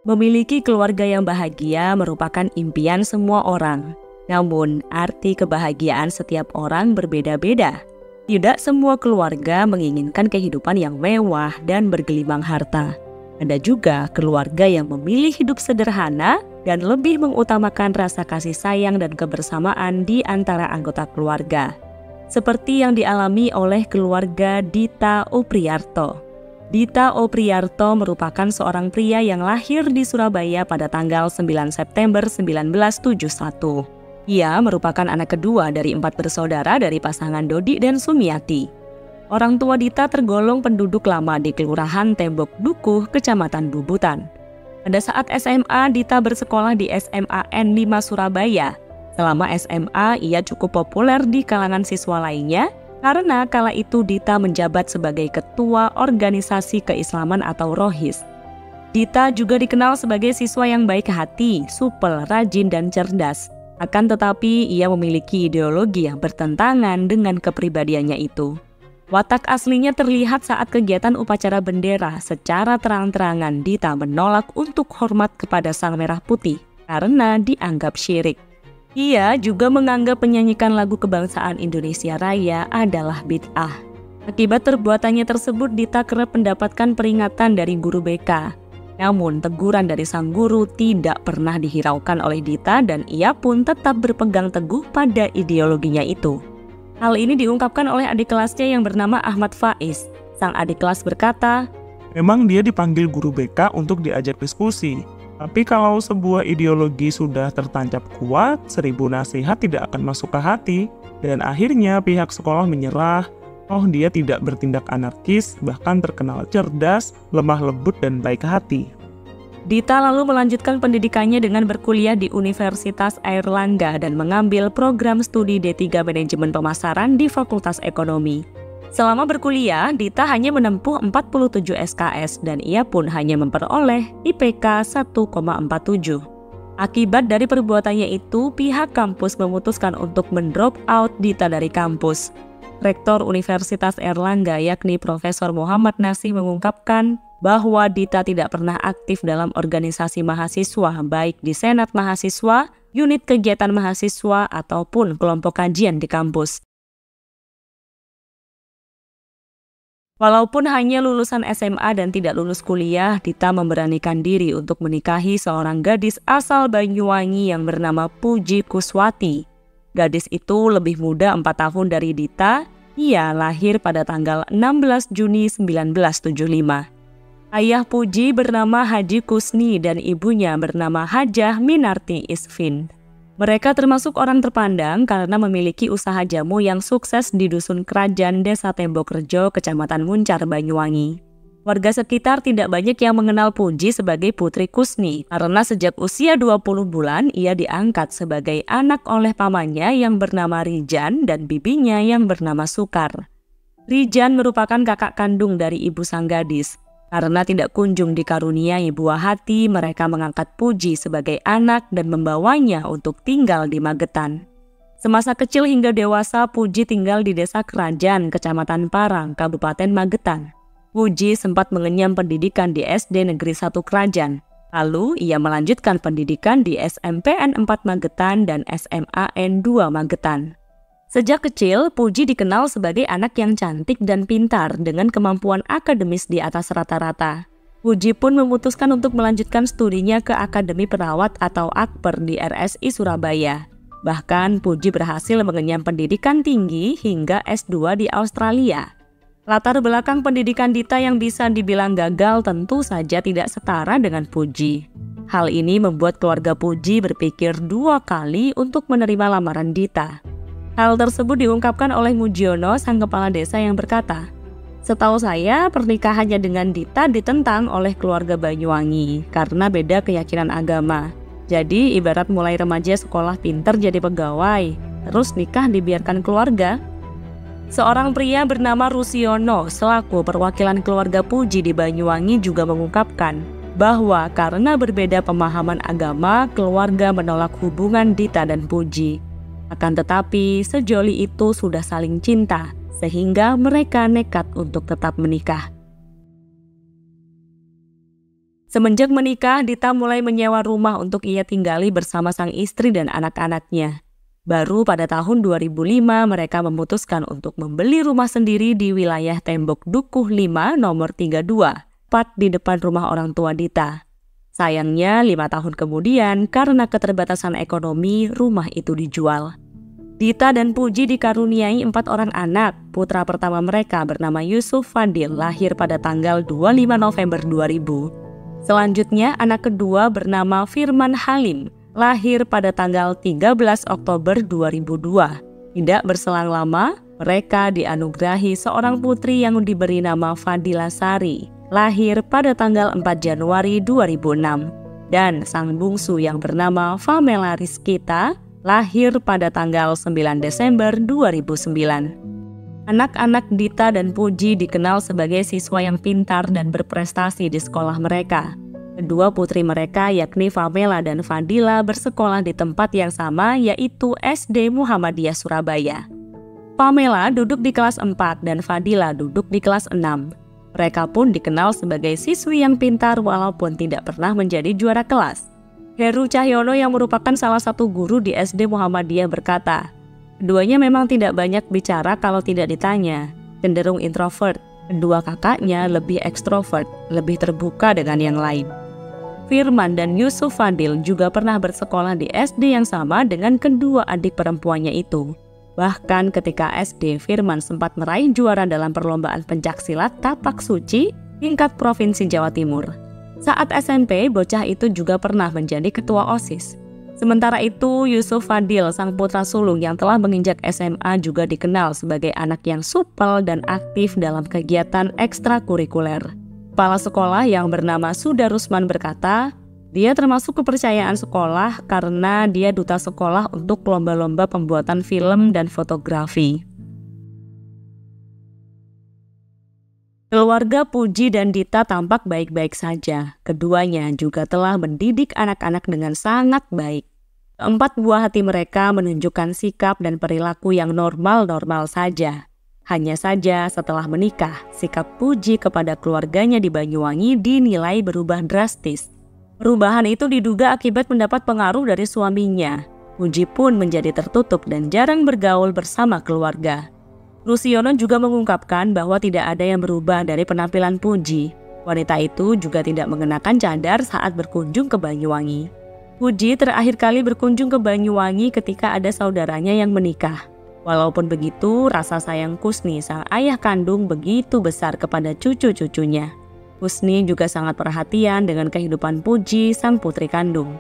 Memiliki keluarga yang bahagia merupakan impian semua orang. Namun, arti kebahagiaan setiap orang berbeda-beda. Tidak semua keluarga menginginkan kehidupan yang mewah dan bergelimang harta. Ada juga keluarga yang memilih hidup sederhana dan lebih mengutamakan rasa kasih sayang dan kebersamaan di antara anggota keluarga. Seperti yang dialami oleh keluarga Dita Opriarto. Dita Opriarto merupakan seorang pria yang lahir di Surabaya pada tanggal 9 September 1971. Ia merupakan anak kedua dari 4 bersaudara dari pasangan Dodi dan Sumiati. Orang tua Dita tergolong penduduk lama di Kelurahan Tembok Dukuh, Kecamatan Bubutan. Pada saat SMA, Dita bersekolah di SMA N5 Surabaya. Selama SMA, ia cukup populer di kalangan siswa lainnya, karena kala itu Dita menjabat sebagai ketua organisasi keislaman atau Rohis. Dita juga dikenal sebagai siswa yang baik hati, supel, rajin, dan cerdas. Akan tetapi ia memiliki ideologi yang bertentangan dengan kepribadiannya itu. Watak aslinya terlihat saat kegiatan upacara bendera. Secara terang-terangan Dita menolak untuk hormat kepada Sang Merah Putih karena dianggap syirik. Ia juga menganggap menyanyikan lagu kebangsaan Indonesia Raya adalah bid'ah. Akibat perbuatannya tersebut, Dita kerap mendapatkan peringatan dari guru BK. Namun, teguran dari sang guru tidak pernah dihiraukan oleh Dita dan ia pun tetap berpegang teguh pada ideologinya itu. Hal ini diungkapkan oleh adik kelasnya yang bernama Ahmad Faiz. Sang adik kelas berkata, "Memang dia dipanggil guru BK untuk diajak diskusi. Tapi kalau sebuah ideologi sudah tertancap kuat, 1000 nasihat tidak akan masuk ke hati. Dan akhirnya pihak sekolah menyerah. Oh, dia tidak bertindak anarkis, bahkan terkenal cerdas, lemah lembut, dan baik hati." Dita lalu melanjutkan pendidikannya dengan berkuliah di Universitas Airlangga dan mengambil program studi D3 Manajemen Pemasaran di Fakultas Ekonomi. Selama berkuliah, Dita hanya menempuh 47 SKS dan ia pun hanya memperoleh IPK 1,47. Akibat dari perbuatannya itu, pihak kampus memutuskan untuk mendrop out Dita dari kampus. Rektor Universitas Airlangga yakni Profesor Muhammad Nasih mengungkapkan bahwa Dita tidak pernah aktif dalam organisasi mahasiswa baik di Senat Mahasiswa, unit kegiatan mahasiswa, ataupun kelompok kajian di kampus. Walaupun hanya lulusan SMA dan tidak lulus kuliah, Dita memberanikan diri untuk menikahi seorang gadis asal Banyuwangi yang bernama Puji Kuswati. Gadis itu lebih muda 4 tahun dari Dita. Ia lahir pada tanggal 16 Juni 1975. Ayah Puji bernama Haji Kusni dan ibunya bernama Hajah Minarti Isfin. Mereka termasuk orang terpandang karena memiliki usaha jamu yang sukses di Dusun Kerajaan Desa Tembok Rejo, Kecamatan Muncar, Banyuwangi. Warga sekitar tidak banyak yang mengenal Puji sebagai Putri Kusni karena sejak usia 20 bulan ia diangkat sebagai anak oleh pamannya yang bernama Rijan dan bibinya yang bernama Sukar. Rijan merupakan kakak kandung dari ibu sang gadis. Karena tidak kunjung dikaruniai buah hati, mereka mengangkat Puji sebagai anak dan membawanya untuk tinggal di Magetan. Semasa kecil hingga dewasa, Puji tinggal di Desa Kerajaan, Kecamatan Parang, Kabupaten Magetan. Puji sempat mengenyam pendidikan di SD Negeri 1 Kerajaan. Lalu ia melanjutkan pendidikan di SMPN 4 Magetan dan SMAN 2 Magetan. Sejak kecil, Puji dikenal sebagai anak yang cantik dan pintar dengan kemampuan akademis di atas rata-rata. Puji pun memutuskan untuk melanjutkan studinya ke Akademi Perawat atau Akper di RSI Surabaya. Bahkan Puji berhasil mengenyam pendidikan tinggi hingga S2 di Australia. Latar belakang pendidikan Dita yang bisa dibilang gagal tentu saja tidak setara dengan Puji. Hal ini membuat keluarga Puji berpikir 2 kali untuk menerima lamaran Dita. Hal tersebut diungkapkan oleh Mujiono, sang kepala desa yang berkata, "Setahu saya, pernikahannya dengan Dita ditentang oleh keluarga Banyuwangi karena beda keyakinan agama. Jadi ibarat mulai remaja sekolah pinter jadi pegawai, terus nikah dibiarkan keluarga." Seorang pria bernama Rusiono selaku perwakilan keluarga Puji di Banyuwangi juga mengungkapkan bahwa karena berbeda pemahaman agama, keluarga menolak hubungan Dita dan Puji. Akan tetapi, sejoli itu sudah saling cinta, sehingga mereka nekat untuk tetap menikah. Semenjak menikah, Dita mulai menyewa rumah untuk ia tinggali bersama sang istri dan anak-anaknya. Baru pada tahun 2005 mereka memutuskan untuk membeli rumah sendiri di wilayah Tembok Dukuh 5 nomor 32, tepat di depan rumah orang tua Dita. Sayangnya 5 tahun kemudian karena keterbatasan ekonomi rumah itu dijual. Dita dan Puji dikaruniai 4 orang anak. Putra pertama mereka bernama Yusuf Fadil lahir pada tanggal 25 November 2000. Selanjutnya anak kedua bernama Firman Halim lahir pada tanggal 13 Oktober 2002. Tidak berselang lama mereka dianugerahi seorang putri yang diberi nama Fadila Sari lahir pada tanggal 4 Januari 2006. Dan sang bungsu yang bernama Famela Rizkita lahir pada tanggal 9 Desember 2009. Anak-anak Dita dan Puji dikenal sebagai siswa yang pintar dan berprestasi di sekolah mereka. Kedua putri mereka yakni Famela dan Fadila bersekolah di tempat yang sama yaitu SD Muhammadiyah Surabaya. Famela duduk di kelas 4 dan Fadila duduk di kelas 6. Mereka pun dikenal sebagai siswi yang pintar walaupun tidak pernah menjadi juara kelas. Heru Cahyono yang merupakan salah satu guru di SD Muhammadiyah berkata, keduanya memang tidak banyak bicara kalau tidak ditanya, cenderung introvert. Kedua kakaknya lebih ekstrovert, lebih terbuka dengan yang lain. Firman dan Yusuf Fadil juga pernah bersekolah di SD yang sama dengan kedua adik perempuannya itu. Bahkan ketika SD, Firman sempat meraih juara dalam perlombaan pencaksilat tapak suci tingkat Provinsi Jawa Timur. Saat SMP, bocah itu juga pernah menjadi ketua OSIS. Sementara itu, Yusuf Fadil, sang putra sulung yang telah menginjak SMA juga dikenal sebagai anak yang supel dan aktif dalam kegiatan ekstrakurikuler. Kepala sekolah yang bernama Sudha Rusman berkata, dia termasuk kepercayaan sekolah karena dia duta sekolah untuk lomba-lomba pembuatan film dan fotografi. Keluarga Puji dan Dita tampak baik-baik saja. Keduanya juga telah mendidik anak-anak dengan sangat baik. Keempat buah hati mereka menunjukkan sikap dan perilaku yang normal-normal saja. Hanya saja setelah menikah, sikap Puji kepada keluarganya di Banyuwangi dinilai berubah drastis. Perubahan itu diduga akibat mendapat pengaruh dari suaminya. Puji pun menjadi tertutup dan jarang bergaul bersama keluarga. Rusiono juga mengungkapkan bahwa tidak ada yang berubah dari penampilan Puji. Wanita itu juga tidak mengenakan cadar saat berkunjung ke Banyuwangi. Puji terakhir kali berkunjung ke Banyuwangi ketika ada saudaranya yang menikah. Walaupun begitu, rasa sayang Kusni, sang ayah kandung, begitu besar kepada cucu-cucunya. Kusni juga sangat perhatian dengan kehidupan Puji, sang putri kandung.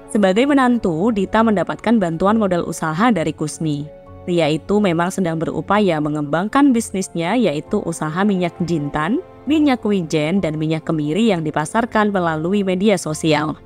Sebagai menantu, Dita mendapatkan bantuan modal usaha dari Kusni. Pria itu memang sedang berupaya mengembangkan bisnisnya yaitu usaha minyak jintan, minyak wijen, dan minyak kemiri yang dipasarkan melalui media sosial.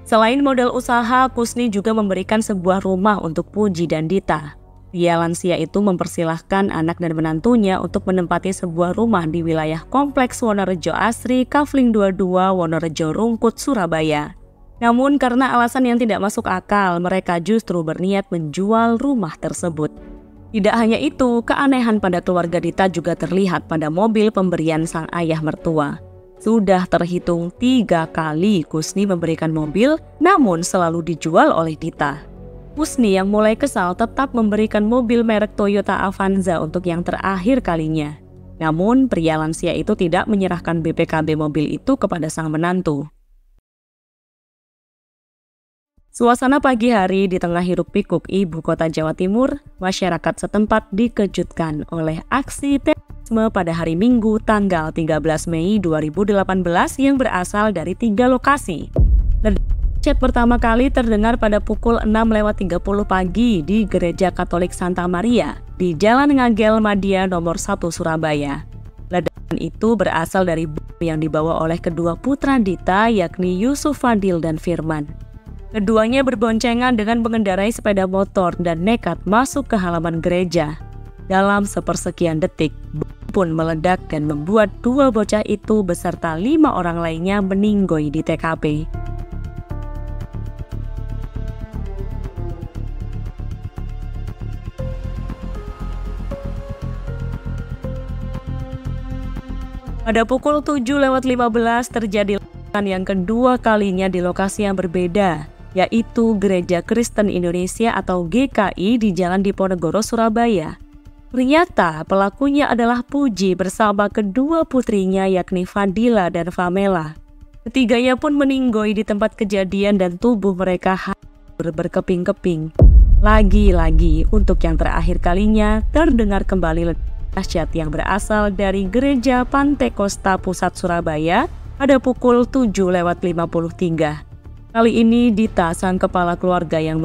Selain modal usaha, Kusni juga memberikan sebuah rumah untuk Puji dan Dita. Pria lansia itu mempersilahkan anak dan menantunya untuk menempati sebuah rumah di wilayah Kompleks Wonorejo Asri, Kafling 22, Wonorejo Rungkut, Surabaya. Namun karena alasan yang tidak masuk akal, mereka justru berniat menjual rumah tersebut. Tidak hanya itu, keanehan pada keluarga Dita juga terlihat pada mobil pemberian sang ayah mertua. Sudah terhitung 3 kali Kusni memberikan mobil, namun selalu dijual oleh Dita. Kusni yang mulai kesal tetap memberikan mobil merek Toyota Avanza untuk yang terakhir kalinya. Namun pria lansia itu tidak menyerahkan BPKB mobil itu kepada sang menantu. Suasana pagi hari di tengah hiruk-pikuk ibu kota Jawa Timur, masyarakat setempat dikejutkan oleh aksi terorisme pada hari Minggu tanggal 13 Mei 2018 yang berasal dari 3 lokasi. Ledakan pertama kali terdengar pada pukul 6.30 pagi di Gereja Katolik Santa Maria di Jalan Ngagel Madia nomor 1 Surabaya. Ledakan itu berasal dari bom yang dibawa oleh kedua putra Dita yakni Yusuf Fadil dan Firman. Keduanya berboncengan dengan mengendarai sepeda motor dan nekat masuk ke halaman gereja. Dalam sepersekian detik, bom pun meledak dan membuat 2 bocah itu beserta 5 orang lainnya meninggoy di TKP. Pada pukul 7.15 terjadi yang kedua kalinya di lokasi yang berbeda, yaitu Gereja Kristen Indonesia atau GKI di Jalan Diponegoro, Surabaya. Ternyata pelakunya adalah Puji bersama kedua putrinya yakni Fadila dan Famela. Ketiganya pun meninggoy di tempat kejadian dan tubuh mereka hancur berkeping-keping. Lagi-lagi untuk yang terakhir kalinya terdengar kembali ledakan dahsyat yang berasal dari Gereja Pantekosta Pusat Surabaya pada pukul 7:53. Kali ini Dita, sang kepala keluarga yang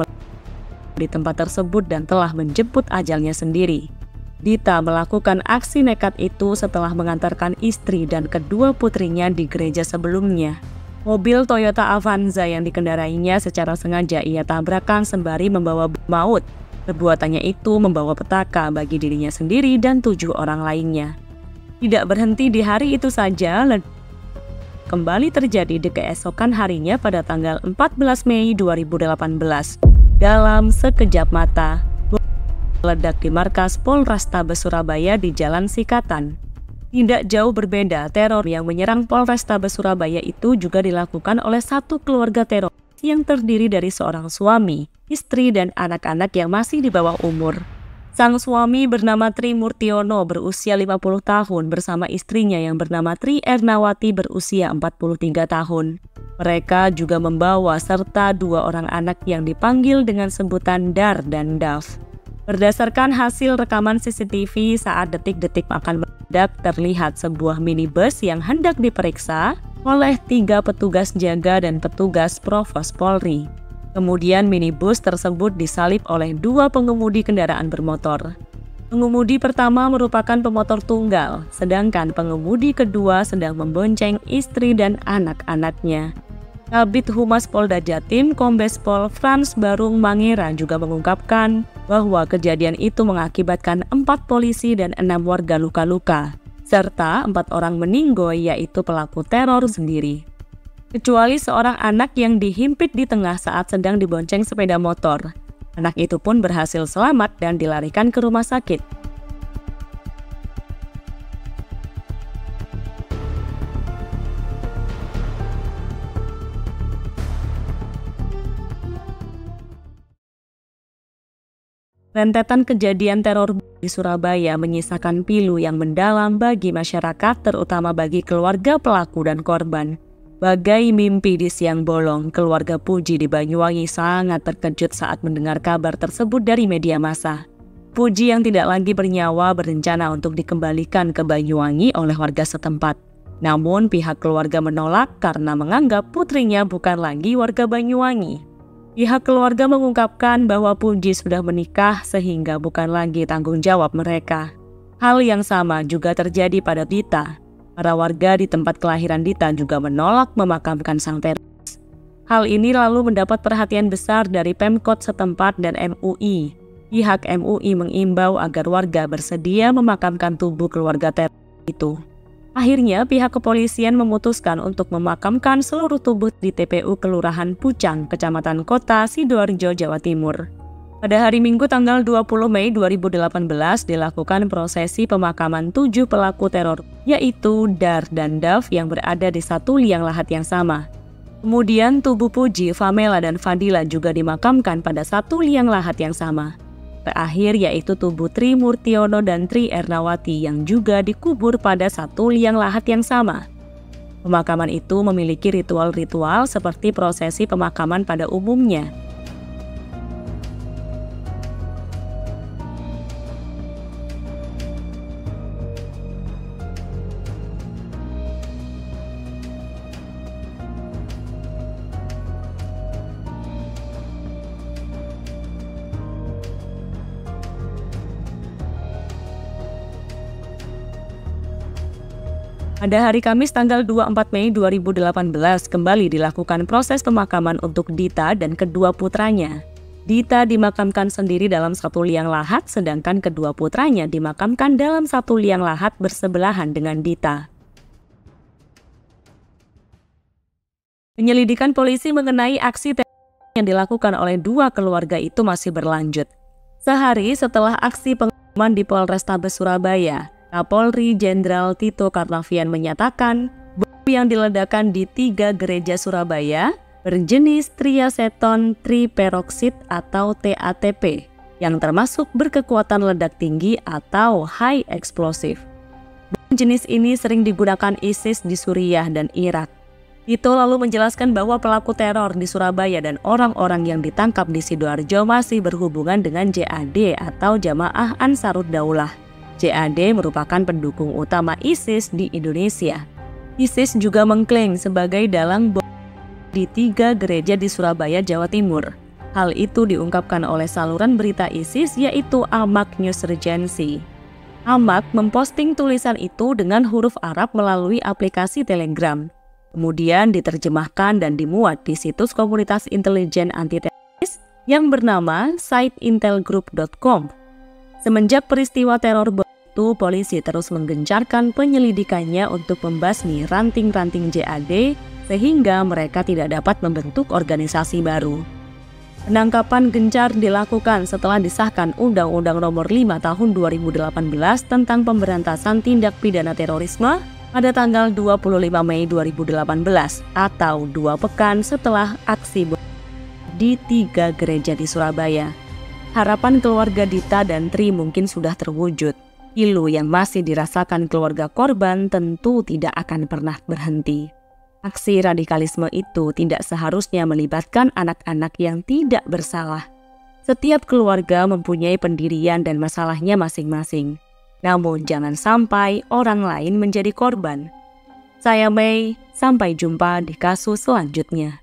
di tempat tersebut dan telah menjemput ajalnya sendiri. Dita melakukan aksi nekat itu setelah mengantarkan istri dan kedua putrinya di gereja sebelumnya. Mobil Toyota Avanza yang dikendarainya secara sengaja ia tabrakan sembari membawa maut. Perbuatannya itu membawa petaka bagi dirinya sendiri dan 7 orang lainnya. Tidak berhenti di hari itu saja, kembali terjadi di keesokan harinya pada tanggal 14 Mei 2018. Dalam sekejap mata, meledak di markas Polrestabes Surabaya di Jalan Sikatan. Tidak jauh berbeda, teror yang menyerang Polrestabes Surabaya itu juga dilakukan oleh satu keluarga teror yang terdiri dari seorang suami, istri, dan anak-anak yang masih di bawah umur. Sang suami bernama Tri Murtiono berusia 50 tahun bersama istrinya yang bernama Tri Ernawati berusia 43 tahun. Mereka juga membawa serta 2 orang anak yang dipanggil dengan sebutan Dar dan Dav. Berdasarkan hasil rekaman CCTV saat detik-detik akan meledak, terlihat sebuah minibus yang hendak diperiksa oleh 3 petugas jaga dan petugas Provos Polri. Kemudian minibus tersebut disalip oleh 2 pengemudi kendaraan bermotor. Pengemudi pertama merupakan pemotor tunggal, sedangkan pengemudi kedua sedang membonceng istri dan anak-anaknya. Kabid Humas Polda Jatim, Kombes Pol Frans Barung Mangera juga mengungkapkan bahwa kejadian itu mengakibatkan 4 polisi dan 6 warga luka-luka, serta 4 orang meninggoy yaitu pelaku teror sendiri. Kecuali seorang anak yang dihimpit di tengah saat sedang dibonceng sepeda motor. Anak itu pun berhasil selamat dan dilarikan ke rumah sakit. Rentetan kejadian teror di Surabaya menyisakan pilu yang mendalam bagi masyarakat, terutama bagi keluarga pelaku dan korban. Bagai mimpi di siang bolong, keluarga Puji di Banyuwangi sangat terkejut saat mendengar kabar tersebut dari media massa. Puji yang tidak lagi bernyawa berencana untuk dikembalikan ke Banyuwangi oleh warga setempat. Namun pihak keluarga menolak karena menganggap putrinya bukan lagi warga Banyuwangi. Pihak keluarga mengungkapkan bahwa Puji sudah menikah sehingga bukan lagi tanggung jawab mereka. Hal yang sama juga terjadi pada Dita. Para warga di tempat kelahiran Dita juga menolak memakamkan sang teroris. Hal ini lalu mendapat perhatian besar dari Pemkot setempat dan MUI. Pihak MUI mengimbau agar warga bersedia memakamkan tubuh keluarga teroris itu. Akhirnya pihak kepolisian memutuskan untuk memakamkan seluruh tubuh di TPU Kelurahan Pucang, Kecamatan Kota, Sidoarjo, Jawa Timur. Pada hari Minggu tanggal 20 Mei 2018 dilakukan prosesi pemakaman 7 pelaku teror, yaitu Dar dan Dav yang berada di satu liang lahat yang sama. Kemudian tubuh Puji, Famela, dan Fadila juga dimakamkan pada satu liang lahat yang sama. Terakhir yaitu tubuh Tri Murtiono dan Tri Ernawati yang juga dikubur pada satu liang lahat yang sama. Pemakaman itu memiliki ritual-ritual seperti prosesi pemakaman pada umumnya. Pada hari Kamis tanggal 24 Mei 2018 kembali dilakukan proses pemakaman untuk Dita dan kedua putranya. Dita dimakamkan sendiri dalam satu liang lahat, sedangkan kedua putranya dimakamkan dalam satu liang lahat bersebelahan dengan Dita. Penyelidikan polisi mengenai aksi teror yang dilakukan oleh 2 keluarga itu masih berlanjut. Sehari setelah aksi pengamanan di Polrestabes Surabaya, Kapolri Jenderal Tito Karnavian menyatakan bahwa yang diledakkan di 3 gereja Surabaya berjenis triaceton triperoxide atau TATP yang termasuk berkekuatan ledak tinggi atau high explosive. Jenis ini sering digunakan ISIS di Suriah dan Irak. Tito lalu menjelaskan bahwa pelaku teror di Surabaya dan orang-orang yang ditangkap di Sidoarjo masih berhubungan dengan JAD atau Jamaah Ansarud Daulah. JAD merupakan pendukung utama ISIS di Indonesia. ISIS juga mengklaim sebagai dalang bom di 3 gereja di Surabaya, Jawa Timur. Hal itu diungkapkan oleh saluran berita ISIS yaitu Amaq News Regency. Amaq memposting tulisan itu dengan huruf Arab melalui aplikasi Telegram. Kemudian diterjemahkan dan dimuat di situs komunitas intelijen anti-teroris yang bernama siteintelgroup.com. Semenjak peristiwa teror bom itu, polisi terus menggencarkan penyelidikannya untuk membasmi ranting-ranting JAD sehingga mereka tidak dapat membentuk organisasi baru. Penangkapan gencar dilakukan setelah disahkan Undang-Undang Nomor 5 Tahun 2018 tentang pemberantasan tindak pidana terorisme pada tanggal 25 Mei 2018 atau 2 pekan setelah aksi bom di 3 gereja di Surabaya. Harapan keluarga Dita dan Tri mungkin sudah terwujud. Pilu yang masih dirasakan keluarga korban tentu tidak akan pernah berhenti. Aksi radikalisme itu tidak seharusnya melibatkan anak-anak yang tidak bersalah. Setiap keluarga mempunyai pendirian dan masalahnya masing-masing. Namun jangan sampai orang lain menjadi korban. Saya Mei, sampai jumpa di kasus selanjutnya.